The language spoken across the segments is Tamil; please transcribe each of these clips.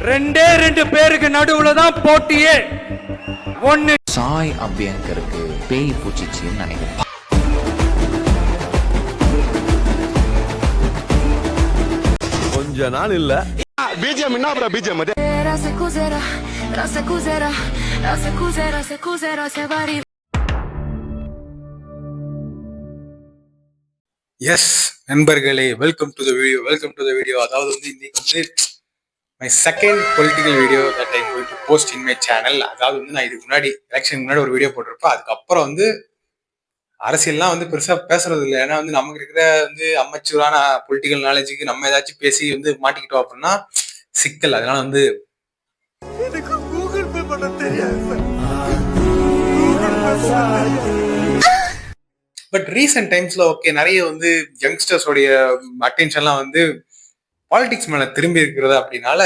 ரெண்டே ரெண்டு பேருக்கு நடுவுல தான் போட்டியே. ஒன்னு சாய் அபியங்கருக்கு பேய் பூச்சிச்சின்னு நினைக்கிறேன். கொஞ்ச நாள் இல்ல பிஜிஎம் என்ன ப்ரோ பிஜிஎம் எஸ் நண்பர்களே, வெல்கம் டு த வீடியோ. அதாவது வந்து இன்னைக்கு வந்து my second political video that I going to post in my channel. அதாவது வந்து நான் இதுக்கு முன்னாடி எலெக்ஷனுக்கு முன்னாடி ஒரு வீடியோ போட்டிருப்பேன். அதுக்கப்புறம் வந்து அரசியல்லாம் வந்து பெருசா பேசுறது இல்லை. ஏன்னா வந்து நமக்கு இருக்கிற வந்து அமெச்சூரான பொலிட்டிக்கல் நாலேஜுக்கு நம்ம ஏதாச்சும் பேசி வந்து மாட்டிக்கிட்டோம் அப்படின்னா சிக்கல். அதனால வந்து கூகுள் பே பண்ண தெரியாது. பட் ரீசெண்ட் டைம்ஸ்ல ஓகே நிறைய வந்து யங்ஸ்டர்ஸோடைய அட்டென்ஷன்லாம் வந்து பாலிடிக்ஸ் மேல திரும்பி இருக்கிறது. அப்படின்னால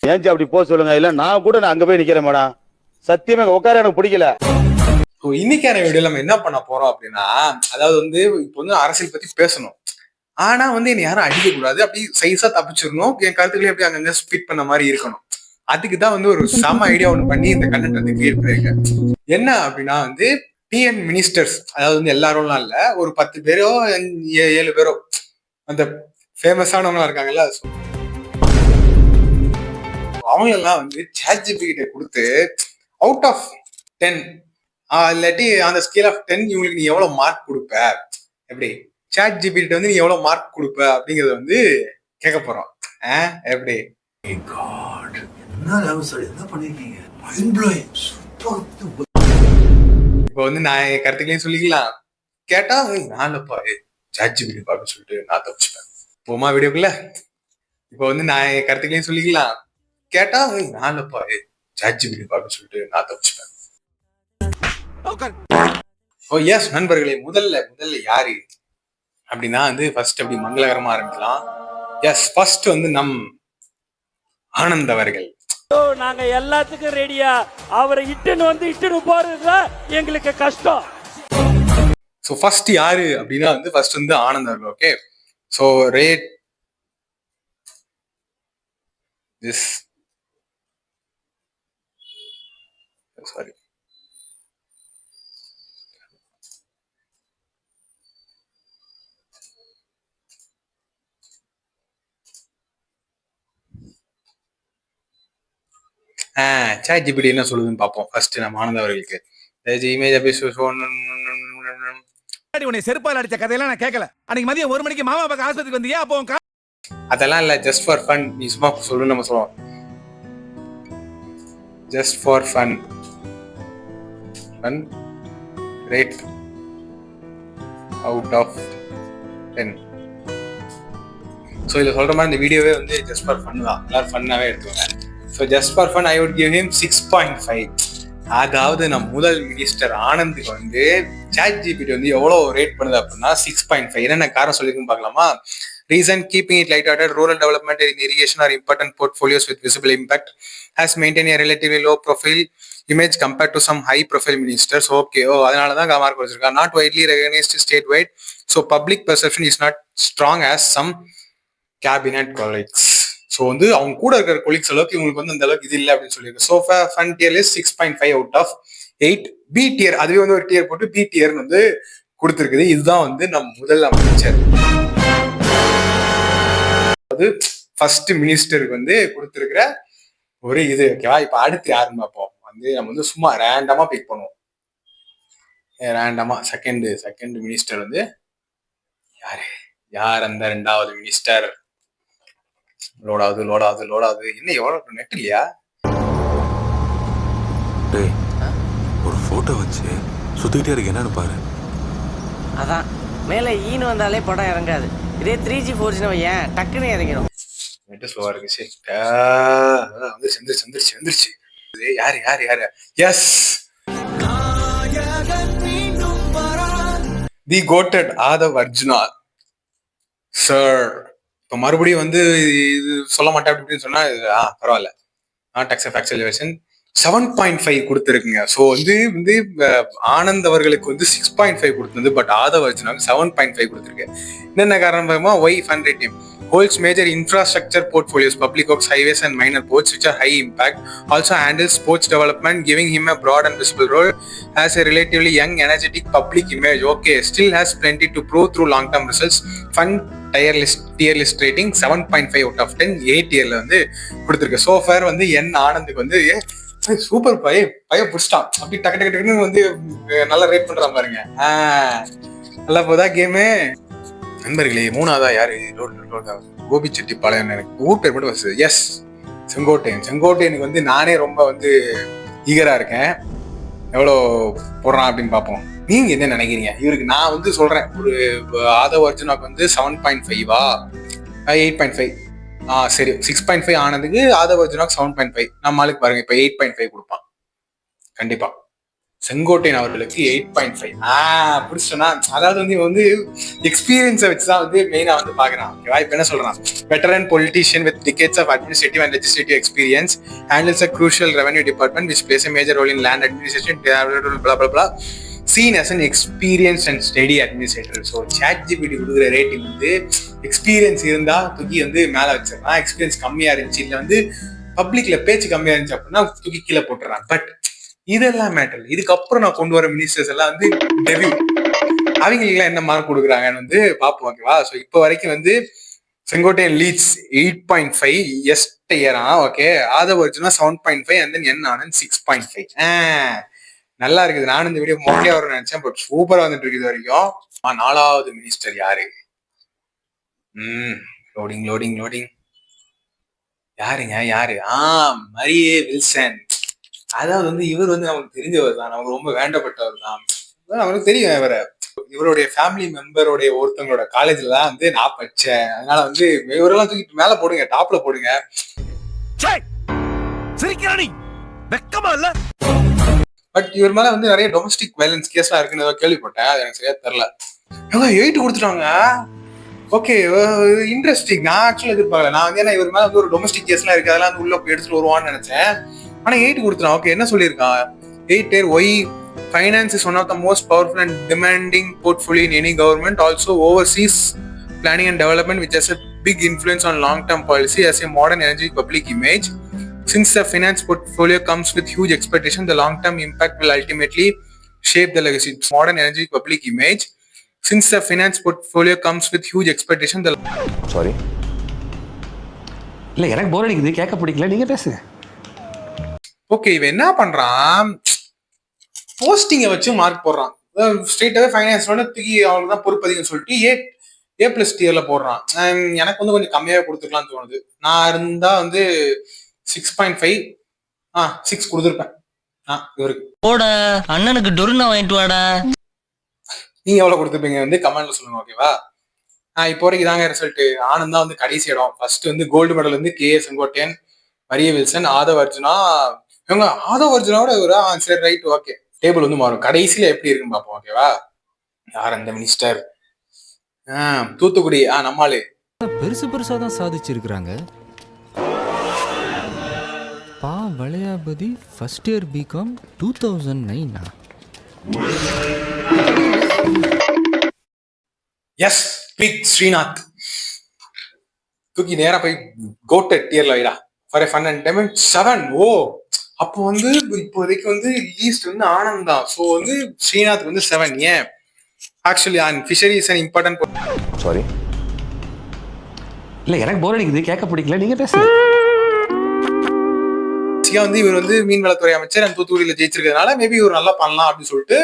ஏன் அப்படி போக சொல்லுங்க. இல்ல நான் கூட அங்க போய் நிக்கிறேன் மேடம். சத்தியமா உட்கார எனக்கு பிடிக்கல. இன்னைக்கான வீடியோ நம்ம என்ன பண்ண போறோம் அப்படின்னா, அதாவது வந்து இப்போ வந்து அரசியல் பத்தி பேசணும். ஆனா வந்து என்னை யாரும் அடிக்க கூடாது, அப்படி சைஸா தப்பிச்சிடணும், என் கருத்துக்களே அப்படி அங்கங்க ஸ்பீட் பண்ண மாதிரி இருக்கணும். அதுக்கு தான் வந்து ஒரு செம ஐடியா ஒன்று பண்ணி இந்த கண்டென்ட் வந்து கிரியேட் பண்ணிருக்கேன். என்ன அப்படின்னா வந்து டிஎன் மினிஸ்டர்ஸ், அதாவது வந்து எல்லாரும்லாம் இல்ல, ஒரு 10 பேரோ 7 பேரோ அந்த ஃபேமஸானவங்களா இருக்காங்கல்ல, அவங்களெல்லாம் வந்து ChatGPT கிட்ட கொடுத்து அவுட் ஆஃப் 10 இல்லாட்டி அந்த ஸ்கேல் ஆஃப் 10 இவங்களுக்கு நீ எவ்வளவு மார்க் கொடுப்ப, எப்படி ChatGPT வந்து நீ எவ்வளவு மார்க் கொடுப்ப அப்படிங்கறத வந்து கேட்க போறோம். எப்படி இப்ப வந்து நான் என் கருத்துக்களையும் சொல்லிக்கலாம். கேட்டா நான்ப்பா ChatGPT பாக்க சொல்லிட்டு நான் தப்பிச்சுப்பேன். போமா வீடியோக்குள்ள. இப்ப வந்து நான் என் கருத்துக்களையும் சொல்லிக்கலாம். கேட்டா நான்ப்பா ChatGPT பாக்க சொல்லிட்டு நான் தப்பிச்சுப்பேன். ஓ எஸ் நண்பர்களே, முதல்ல யாரு அப்படின்னா வந்து ஃபர்ஸ்ட் அப்படி மங்களகரமா ஆரம்பிக்கலாம். எஸ் ஃபர்ஸ்ட் வந்து நம் ஆனந்த் அவர்கள். நாங்க எல்லாத்துக்கும் ரெடியா. அவரை இட்டுன்னு போறதுல எங்களுக்கு கஷ்டம். சோ ஃபர்ஸ்ட் யாரு அப்படின்னா வந்து ஃபர்ஸ்ட் வந்து ஆனந்த் அவர்கள். Okay, so rate this sorry ChatGPT என்ன சொல்லுதுன்னு பார்ப்போம். ஃபர்ஸ்ட் நம்ம ஆனந்த் அவர்களுக்கு இமேஜ் உன்னை செருப்பால் அடிச்ச கதையெல்லாம் நான் கேட்கல. அன்னைக்கு மதியம் 1 மணிக்கு மாமா பக்கம் ஆஸ்பத்திரிக்கு வந்தியா? அப்போ அதெல்லாம் இல்ல, ஜஸ்ட் ஃபார் ஃபன். நீ சும்மா சொல்லு, நம்ம சொல்லுவோம் just for fun. Rate out of 10. So இதில் சொல்ற மாதிரி இந்த வீடியோவே வந்து ஜஸ்ட் ஃபார் ஃபன் தான். எல்லாரும் ஃபன்னாவே எடுத்துவாங்க. So just for fun I would give him 6.5. அதாவது நம்ம முதல் மினிஸ்டர் ஆனந்துக்கு வந்து ChatGPT வந்து எவ்வளவு ரேட் பண்ணுது அப்படின்னா 6.5. என்னென்ன காரணம் சொல்லிருக்குன்னு பார்க்கலாமா? Reason: keeping it light-hearted, rural development and irrigation are important portfolios with visible impact. Has maintained a relatively low profile image compared to some high-profile ministers. Okay, அதனால தான் மார்க் வச்சிருக்கா. Not widely recognized statewide, so public perception is not strong as some cabinet colleagues. So வந்து அவங்க கூட இருக்கிற கொலீக்ஸ் அளவுக்கு இவங்களுக்கு வந்து அந்த அளவுக்கு இது இல்லை அப்படின்னு சொல்லியிருக்கு. So fund tier is 6.5 out of 8. P tier, அதுவே வந்து ஒரு டியர் போட்டு பி டியர்னு வந்து கொடுத்துருக்குது. இதுதான் வந்து நம்ம முதல் அமைச்சர், அதாவது ஃபர்ஸ்ட் மினிஸ்டருக்கு வந்து கொடுத்துருக்கிற ஒரு இது. ஓகேவா? இப்ப அடுத்து யாருன்னு பார்ப்போம். வந்து நம்ம வந்து சும்மா ரேண்டமா பிக் பண்ணுவோம். ரேண்டமா செகண்ட் மினிஸ்டர் வந்து யார் அந்த 2வது மினிஸ்டர்? லோடாவது என்ன எவ்வளவு நெட் இல்லையா? ஒரு போட்டோ வச்சு சுத்திட்டே இருக்கு, என்னன்னு பாரு. அதான் மேல ஈன்னு வந்தாலே படம் இறங்காது. இதே 3G 4G ஏன் டக்குன்னு இறங்கிடும். நெட் ஸ்லோவா இருக்கு. சரி வந்துருச்சு. யாரு? Yes, the quoted Aadhav Arjuna sir. இப்போ மறுபடியும் வந்து இது சொல்ல மாட்டேன் அப்படின்னு சொன்னா பரவாயில்ல. Not accept actual version. 7.5 கொடுத்துருக்குங்க. ஸோ வந்து வந்து ஆனந்த் அவர்களுக்கு வந்து 6.5 கொடுத்தது, பட் ஆதவ் அர்ஜுனாவுக்கு 7.5 கொடுத்துருக்கு. என்னென்ன காரணம் பாருமா? Why fund rating holds major infrastructure portfolios, public works, highways and minor ports which are high impact. Also handles sports development, giving him a broad and visible role. Has a relatively young, energetic public image. Okay, still has plenty to prove through long-term results. Fund tier list rating 7.5 out of 10. 8 இயர்ல வந்து கொடுத்துருக்கு. So far வந்து என் ஆனந்துக்கு வந்து சூப்பர் பைய புடிச்சிட்டான். அப்படி டக்கு டக்கு டக்குன்னு வந்து நல்லா ரேட் பண்றான் பாருங்க. நல்லா போதா கேமு. நண்பர்களே, மூணாவதா யாரு? கோபிச்செட்டிப்பாளையம். எனக்கு ஊர் பேர் மட்டும் எஸ், செங்கோட்டையனுக்கு வந்து நானே ரொம்ப வந்து ஈகரா இருக்கேன். எவ்வளோ போடுறான் அப்படின்னு பார்ப்போம். நீங்க என்ன நினைக்கிறீங்க? இவருக்கு நான் வந்து சொல்றேன், ஒரு ஆதவ் அர்ஜுனாக்கு வந்து 7.5 8.5 சரி 6.5 ஆனதுக்கு ஆதவ் அர்ஜுனாக்கு 7.5. நம்ம ஆளுக்கு பாருங்க இப்ப 8.5 கொடுப்பான் கண்டிப்பா. செங்கோட்டையன் அவர்களுக்கு 8.5 பிடிச்சோன்னா, அதாவது வந்து இவன் வந்து எக்ஸ்பீரியன்ஸை வச்சுதான் வந்து மெயினா வந்து பாக்குறான். ஓகேவா? இப்ப என்ன சொல்றான்? Veteran politician with decades of administrative and legislative experience, handles a crucial revenue department which plays a major role in land administration, blah blah blah, seen as an experienced and steady administrator. So ChatGPT கொடுக்குற ரேட்டிங் வந்து எக்ஸ்பீரியன்ஸ் இருந்தா தூக்கி வந்து மேல வச்சிடறான், எக்ஸ்பீரியன்ஸ் கம்மியா இருந்துச்சு இல்ல வந்து பப்ளிக்ல பேச்சு கம்மியா இருந்துச்சு அப்படின்னா தூக்கி கீழே போட்டுறான். பட் இதெல்லாம் மேட்டர். இதுக்கப்புறம் நான் கொண்டு வர மினிஸ்டர்ஸ் எல்லாம் வந்து டெபியூ, அவங்களுக்குலாம் என்ன மார்க் கொடுக்குறாங்கன்னு வந்து பார்ப்போம். ஓகேவா? ஸோ இப்போ வரைக்கும் வந்து செங்கோட்டையன் லீட்ஸ் 8.5 எஸ் டயரா. Okay, Aadhav Arjuna 7.5 and then என் ஆனந்த் 6.5. நல்லா இருக்குது. நானும் இந்த வீடியோ மோட்டியா வரும்னு நினைச்சேன், பட் சூப்பரா வந்துட்டு இருக்கு இது வரைக்கும். 4வது மினிஸ்டர் யாரு? லோடிங் யாருங்க? யாரு? மரியே வில்சன். அதாவது வந்து இவர் வந்து நமக்கு தெரிஞ்சவர் தான், நமக்கு ரொம்ப வேண்டப்பட்டவர் தான். அவனுக்கு தெரியும் இவருடைய ஃபேமிலி மெம்பருடைய ஒருத்தவங்களோட காலேஜ்ல தான் வந்து நான் படிச்சேன். அதனால வந்து இவரெல்லாம் தூக்கிட்டு மேல போடுங்க, டாப்ல போடுங்க. பட் இவர் மேல வந்து நிறைய டொமஸ்டிக் வயலன்ஸ் கேஸ்லாம் இருக்குன்னு கேள்விப்பட்டேன். அது எனக்கு சரியா தெரியல. 8 கொடுத்துட்டாங்க. Okay, interesting. நான் ஆக்சுவலா எதிர்பார்க்கல. நான் வந்து ஏன்னா இவர் மேல வந்து ஒரு டொமஸ்டிக் கேஸ்லாம் இருக்கு, அதெல்லாம் வந்து உள்ள எடுத்துட்டு வருவான்னு நினைச்சேன். ஆனா 8 கொடுத்துறான். ஓகே, என்ன சொல்லியிருக்கான்? 8 Y finance is one of the most powerful and demanding portfolio in any government, also oversees planning and development which has a big influence on long-term policy, as a modern energy public image. Since the finance portfolio comes with huge expectation, the long-term impact will ultimately shape the legacy. Modern energy public image. Since the finance portfolio comes with huge expectation, the sorry இல்ல, எனக்கு போர் அடிக்குது, கேட்க பிடிக்கல, நீங்க பேசுங்க. ஓகே, இவன் என்ன பண்றான்? போஸ்டிங்கை வச்சு மார்க் போடுறான். ஸ்ட்ரெயிட்டாவே ஃபைனான்ஸோட தூக்கி அவனுக்கு தான் பொறுப்பு அதிகம் சொல்லிட்டு A+ டியர்ல போடுறான். எனக்கு வந்து கொஞ்சம் கம்மியாவே கொடுத்துக்கலாம்னு தோணுது. நான் இருந்தா வந்து 6.5 6 கொடுத்துருப்பேன் இவருக்கு. போட அண்ணனுக்கு டொருனா வாங்கிட்டு வாடா. நீங்க எவ்வளவு கொடுத்துருப்பீங்க வந்து கமெண்ட்ல சொல்லுங்க. ஓகேவா? இப்போ வரைக்கும் தாங்க ரிசல்ட். ஆனந்த் தான் வந்து கடைசி இடம். ஃபர்ஸ்ட் வந்து கோல்டு மெடல் வந்து K.A. செங்கோட்டையன், மரிய வில்சன், ஆதவ் அர்ஜுனா. இவங்க ஆதவ் அர்ஜுனாவோட ஒரு சரி ரைட் ஓகே. டேபிள் வந்து மாறும். கடைசியில எப்படி இருக்குன்னு பார்ப்போம். ஓகேவா? யார் அந்த மினிஸ்டர்? தூத்துக்குடி நம்மாளு பெருசா தான் சாதிச்சிருக்கிறாங்க. Valayapathi first year BCom 2009. Yes, big Srinath தூக்கி நேரா போய் கோட்டட் டியர்ல வைடா. ஃபார் ஃபன் அண்ட் டெமெண்ட் 7. அப்போ வந்து இப்போதைக்கு வந்து லீஸ்ட் வந்து ஆனந்த் தான். ஸோ வந்து ஸ்ரீநாத் வந்து 7. ஏன்? Actually fishery is an important. Sorry இல்ல, எனக்கு போர் அடிக்குது, கேட்க பிடிக்கல, நீங்க பேசுங்க. வந்து இவர் வந்து மீன்வளத்துறை அமைச்சர் தூத்துக்குடியில ஜெயிச்சிருக்கிறதுனால மேபி இவர் நல்லா பண்ணலாம் அப்படின்னு சொல்லிட்டு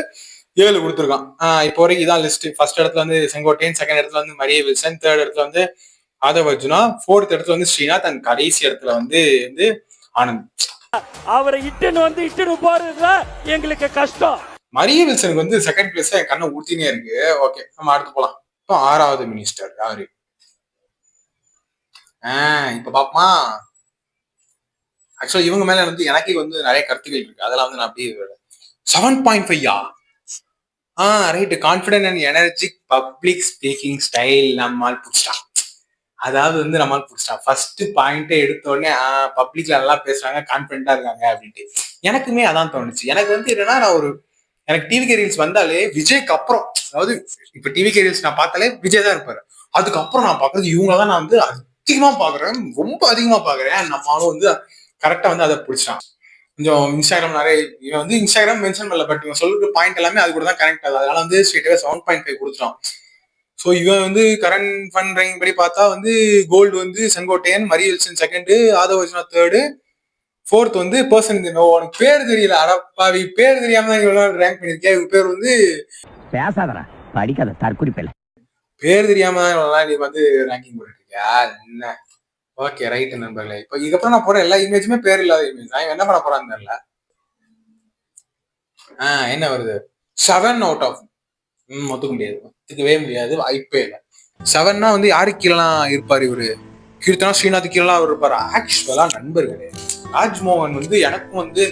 7 கொடுத்துருக்கான். இப்போ வரைக்கும் இதான் லிஸ்ட். ஃபர்ஸ்ட் இடத்துல வந்து செங்கோட்டையன், செகண்ட் இடத்துல வந்து மரிய வில்சன், தேர்ட் இடத்துல வந்து ஆதவ் அர்ஜுனா, 4th இடத்துல வந்து ஸ்ரீநாத், அண்ட் கடைசி இடத்துல வந்து ஆனந்த். அவரை இட்டுன்னு போறதுல எங்களுக்கு கஷ்டம். மரிய வில்சனுக்கு வந்து செகண்ட் பிளேஸ் என் கண்ணை ஊத்தினே இருக்கு. ஓகே, நம்ம அடுத்து போலாம். இப்போ 6வது மினிஸ்டர் யாரு? இப்ப பாப்போமா. ஆக்சுவலா இவங்க மேல வந்து எனக்கே வந்து நிறைய கருத்துக்கள் இருக்கு. அதெல்லாம் வந்து நான் அப்படியே 7.5 right. Confident and energic public speaking style நம்மால் பிடிச்சிட்டான். அதாவது வந்து நம்மால் பிடிச்சிட்டான். ஃபர்ஸ்ட் பாயிண்டே எடுத்த உடனே பப்ளிக்ல நல்லா பேசுறாங்க, கான்பிடண்டா இருக்காங்க அப்படின்ட்டு. எனக்குமே அதான் தோணுச்சு. எனக்கு வந்து என்னன்னா, எனக்கு டிவி ரீல்ஸ் வந்தாலே விஜய்க்கு அப்புறம், அதாவது இப்ப டிவி ரீல்ஸ் நான் பார்த்தாலே விஜய் தான் இருப்பாரு. அதுக்கப்புறம் நான் பாக்குறது இவங்க தான். நான் வந்து அதிகமா பாக்குறேன், ரொம்ப அதிகமா பாக்குறேன். நம்மளும் வந்து கரெக்டா வந்து அதை பிடிச்சான். கொஞ்சம் இன்ஸ்டாகிராம் நிறைய, இவன் வந்து இன்ஸ்டாகிராம் மென்ஷன் பண்ணல, பட் இவன் சொல்ற பாயிண்ட் எல்லாமே அது கூட தான் கனெக்ட் ஆகுது. அதனால வந்து ஸ்ட்ரெயிட்டாவே 7.5 கொடுத்துட்டான். ஸோ இவன் வந்து கரண்ட் ஃபன் ரேங்கிங் படி பார்த்தா வந்து கோல்டு வந்து Sengottaiyan, Mary Wilson second, Aadhav Arjuna third, fourth வந்து பர்சன் இந்த உனக்கு பேர் தெரியல, அடப்பாவி பேர் தெரியாம தான் இவ்வளவு ரேங்க் பண்ணிருக்கேன். இவங்க பேர் வந்து பேசாதடா, படிக்காத தற்குறிப்பேல. பேர் தெரியாம தான் இவ்வளவு நீ வந்து ரேங்கிங் போட்டுருக்கியா என்ன? ஓகே ரைட் நண்பர்களே. இப்போ இதுக்கப்புறம் நான் போற எல்லா இமேஜுமே பேர் இல்லாத இமேஜ் தான். என்ன பண்ண போறான்னு தெரியல. என்ன வருது? 7 out of ஒத்துக்க முடியாது, ஒத்துக்கவே முடியாது, வாய்ப்பே இல்லை. 7னா வந்து யாருக்கு கீழலாம் இருப்பாரு இவரு? கீர்த்தனா ஸ்ரீநாத் கீழலாம் அவர் இருப்பாரு. ஆக்சுவலா நண்பர்களே, ராஜ்மோகன் வந்து எனக்கும் வந்து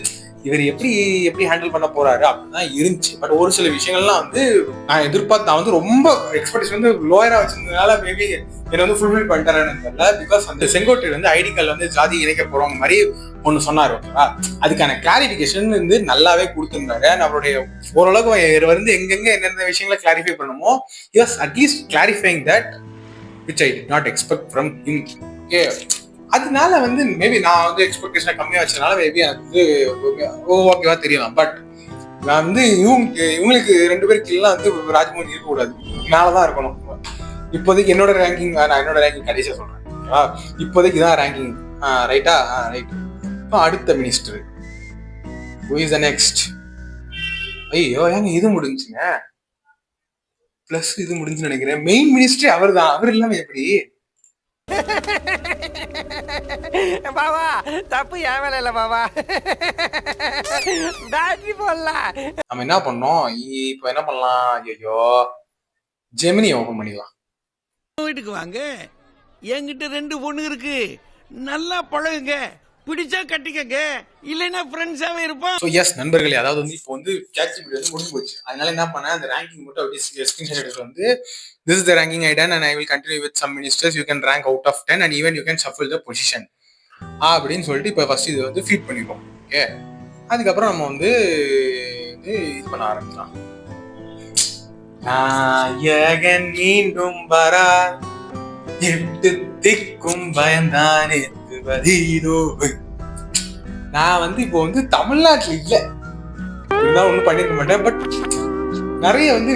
இவர் எப்படி ஹேண்டில் பண்ண போறாரு அப்படின்னு தான் இருந்துச்சு. பட் ஒரு சில விஷயங்கள்லாம் வந்து நான் எதிர்பார்த்து, நான் வந்து ரொம்ப எக்ஸ்பெக்டேஷன் வந்து லோயரா வச்சிருந்ததுனால மேபி என்னை வந்து ஃபுல்ஃபில் பண்ணிட்டாருன்னு தெரியல. பிகாஸ் அந்த செங்கோட்டை வந்து ஐடி கார்டில் வந்து ஜாதி இணைக்க போறவங்க மாதிரி ஒன்று சொன்னார், ஓகேவா? அதுக்கான கிளாரிபிகேஷன் வந்து நல்லாவே கொடுத்துருந்தாரு. நம்மளுடைய ஓரளவுக்கு வந்து எங்கெங்க என்னென்ன விஷயங்களை கிளாரிஃபை பண்ணணுமோ, Yash at least clarifying that which I did not expect from him. Okay, அதனால வந்து மேபி நான் வந்து எக்ஸ்பெக்டேஷனை கம்மியா வச்சதுனால மேபி எனக்கு வந்து ஓகேவா தெரியலாம். பட் நான் வந்து இவங்களுக்கு 2 பேருக்கு எல்லாம் வந்து ராஜ்மோகன் இருக்கக்கூடாது, மேலதான் இருக்கணும். இப்போதைக்கு என்னோட ரேங்கிங், நான் என்னோட ரேங்கிங் கடைசியா சொல்றேன். இப்போதைக்கு இதான் ரேங்கிங், ரைட்டா? ரைட். இப்போ அடுத்த minister who is the next? ஐயோ ஏங்க இது முடிஞ்சுங்க, பிளஸ் இது முடிஞ்சுன்னு நினைக்கிறேன். மெயின் மினிஸ்டர் அவர் தான். அவர் இல்லாம எப்படி? பாபா தப்பு என் வேலை இல்ல பாபா, பேட்டரி போடலாம். நம்ம என்ன பண்ணோம் இப்போ? என்ன பண்ணலாம்? ஐயோ, ஜெமினி ஓபன் பண்ணிடலாம். வீட்டுக்கு வாங்க, என்கிட்ட 2 பொண்ணு இருக்கு, நல்லா பழகுங்க, பிடிச்சா கட்டிக்கங்க, இல்லைன்னா ஃப்ரெண்ட்ஸாவே இருப்போம். ஸோ எஸ் நண்பர்களே, அதாவது வந்து இப்போ வந்து ChatGPT வந்து முடிஞ்சு போச்சு. அதனால என்ன பண்ணேன், அந்த ரேங்கிங் மட்டும் அப்படியே ஸ்கிரீன்ஷாட் எடுத்து வந்து this is the ranking I done and I will continue with some ministers, you can rank out of 10 and even you can shuffle the position அப்படின்னு சொல்லிட்டு இப்போ ஃபர்ஸ்ட் இது வந்து ஃபீட் பண்ணிடுவோம். ஓகே, அதுக்கப்புறம் நம்ம வந்து இது பண்ண ஆரம்பிக்கலாம். நாயகன் மீண்டும் வரா, எட்டு திக்கும் பயந்தானே. நான் வந்து இப்போ வந்து தமிழ்நாட்டுல இல்ல, இருந்தாலும் ஒண்ணும் பண்ணிருக்க மாட்டேன். பட் நிறைய வந்து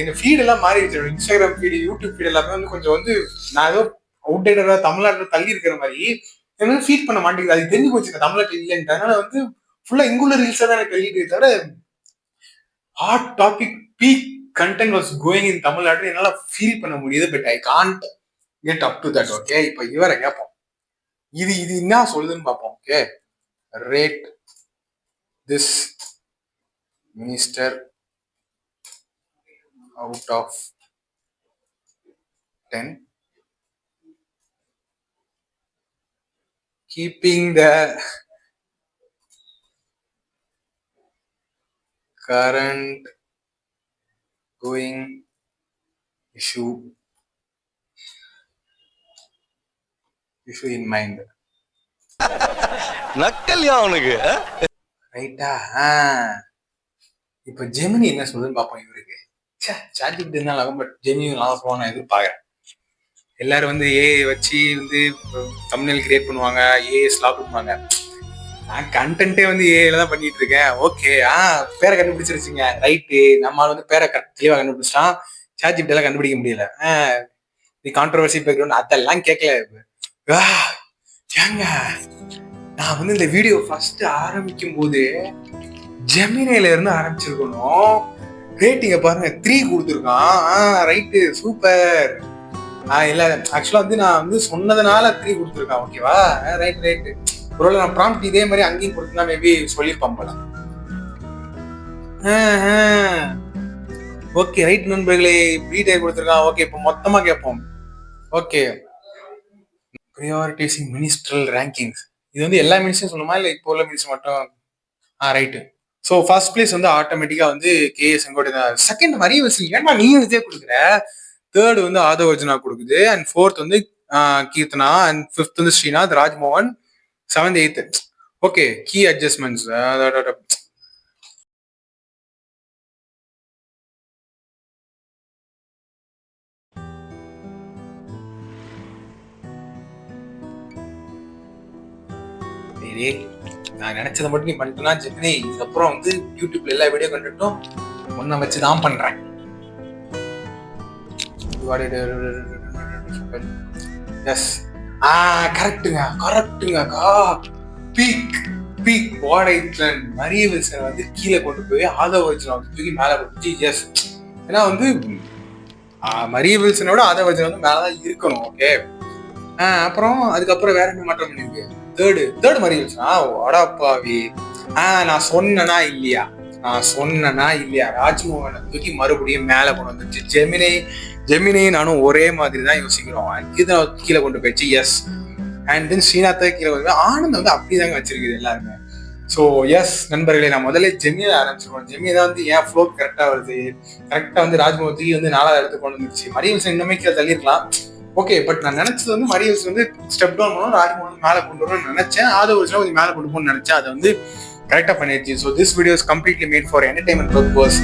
எங்க ஃபீட் எல்லாம் மாறிடுச்சு. இன்ஸ்டாகிராம் ஃபீடு, யூடியூப் ஃபீட் எல்லாமே வந்து கொஞ்சம் வந்து நான் ஏதோ அவுட்டேட்டரா தமிழ்நாட்டுல தள்ளி இருக்கிற மாதிரி எனக்கு ஃபீட் பண்ண மாட்டேங்குது. அது தெரிஞ்சு போச்சு தமிழ்நாட்டுல இல்லைன்ட்டு. அதனால வந்து ஃபுல்லா இங்குள்ள ரீல்ஸா தான் எனக்கு வெளியிட்டு, தவிர hot topic peak content was going in Tamil Nadu என்னால ஃபீல் பண்ண முடியுது. But I can't get up to that. Okay, இப்போ இவரை கேட்போம், இது என்ன சொல்லுதுன்னு பார்ப்போம். Okay, rate this minister out of 10, keeping the current going issue in mind. நக்கல்யா அவனுக்கு ரைட்டா? இப்ப ஜெமினி என்ன சொல்லுதுன்னு பார்ப்போம். இவருக்கு ChatGPT இருந்தாலும் பட் ஜெமினி நல்லா சொல்லுவாங்க நான் எதிர்பார்க்கிறேன். எல்லாரும் வந்து ஏஐ வச்சு வந்து தம்ப்நெயில் கிரியேட் பண்ணுவாங்க, ஏஐ ஸ்லாப் பண்ணுவாங்க. நான் கண்டென்ட்டே வந்து ஏஐல தான் பண்ணிட்டு இருக்கேன். ஓகே, பேரை கண்டுபிடிச்சிருச்சுங்க, ரைட்டு. நம்மளால வந்து பேரை தெளிவாக கண்டுபிடிச்சிட்டான், ChatGPT எல்லாம் கண்டுபிடிக்க முடியல. இது கான்ட்ரவர்சி பேக்ரவுண்ட் அதெல்லாம் கேட்கல. ஏங்க நான் வந்து இந்த வீடியோ ஃபர்ஸ்ட் ஆரம்பிக்கும் போது ஜெமினில இருந்து ஆரம்பிச்சிருக்கணும். ரேட்டிங்க பாருங்க, 3 கொடுத்துருக்கான். Right, super. இல்ல ஆக்சுவலா வந்து நான் வந்து சொன்னதுனால 3 கொடுத்துருக்கான். ஓகேவா? ரைட்டு. ஒருவேளை நான் ப்ராம்ப்ட் இதே மாதிரி அங்கேயும் கொடுத்தா மேபி சொல்லியிருப்பான் போல. ஓகே, ரைட் நண்பர்களே, டீடைல் கொடுத்துருக்கான். ஓகே, இப்போ மொத்தமா கேட்போம். Okay, prioritising minstrel rankings. இது வந்து எல்லா மினிஸ்டரும் சொல்லணுமா இல்லை இப்போ உள்ள மினிஸ்டர் மட்டும்? ரைட்டு. ஸோ ஃபர்ஸ்ட் பிளேஸ் வந்து ஆட்டோமேட்டிக்கா வந்து KA செங்கோட்டை தான். செகண்ட் மரிய வில்சன், ஏன்னா நீயும் இதே கொடுக்குற. தேர்டு வந்து ஆதவ் அர்ஜுனா கொடுக்குது. அண்ட் ஃபோர்த் வந்து கீர்த்தனா. அண்ட் ஃபிஃப்த் வந்து Srinath, Rajmohan. 7th 8th okay கீ அட்ஜஸ்ட்மெண்ட்ஸ் நான் நினைச்சதை மட்டும் நீ பண்ணிட்டேன்னா ஜெமினி இதுக்கப்புறம் வந்து யூடியூப்ல எல்லா வீடியோ கண்டுட்டும் ஒன்ன வச்சுதான் பண்றேன். எஸ் கரெக்டுங்கக்கா. பீக் வாட் ஐட்லண்ட் மரிய வில்சன் வந்து கீழே கொண்டு போய் ஆதவ அர்ஜுனா வந்து தூக்கி மேல போட்டு. எஸ் ஏன்னா வந்து மரிய வில்சனோட ஆதவ அர்ஜுனா வந்து மேலதான் இருக்கணும். ஓகே அப்புறம் அதுக்கப்புறம் வேற என்ன மாற்றம் பண்ணிருக்கு? தேர்டு மரிய வில்சனா வடாப்பாவி. நான் சொன்னனா இல்லையா ராஜ்மோகனை தூக்கி மறுபடியும் மேல கொண்டு வந்துச்சு. ஜெமினி நானும் ஒரே மாதிரி தான் யோசிக்கிறோம். இதுதான் கீழே கொண்டு போயிடுச்சு. எஸ் அண்ட் தென் ஸ்ரீநாத்தை கீழே கொண்டு ஆனந்த் வந்து அப்படிதாங்க வச்சிருக்குது எல்லாருமே. ஸோ எஸ் நண்பர்களே, நான் முதல்ல ஜெமினியை ஆரம்பிச்சிருக்கோம். ஜெமினி தான் வந்து ஏன் ஃப்ளோ கரெக்டா வருது, கரெக்டா வந்து ராஜ்மோகன் தூக்கி வந்து 4வது இடத்துக்கு கொண்டு வந்துச்சு. மரிய வில்சன் இன்னுமே கீழே தள்ளிருக்கலாம். ஓகே பட் நான் நினைச்சது வந்து மரிய வில்சன் வந்து ஸ்டெப் டவுன் பண்ணணும், ராஜ்மோகன் மேலே கொண்டு வரணும்னு நினைச்சேன். ஆதவ அர்ஜுனா கொஞ்சம் மேலே கொண்டு போகணும்னு நினைச்சேன். அதை வந்து கரெக்டா பண்ணிடுச்சு. So this video is completely made for entertainment purpose.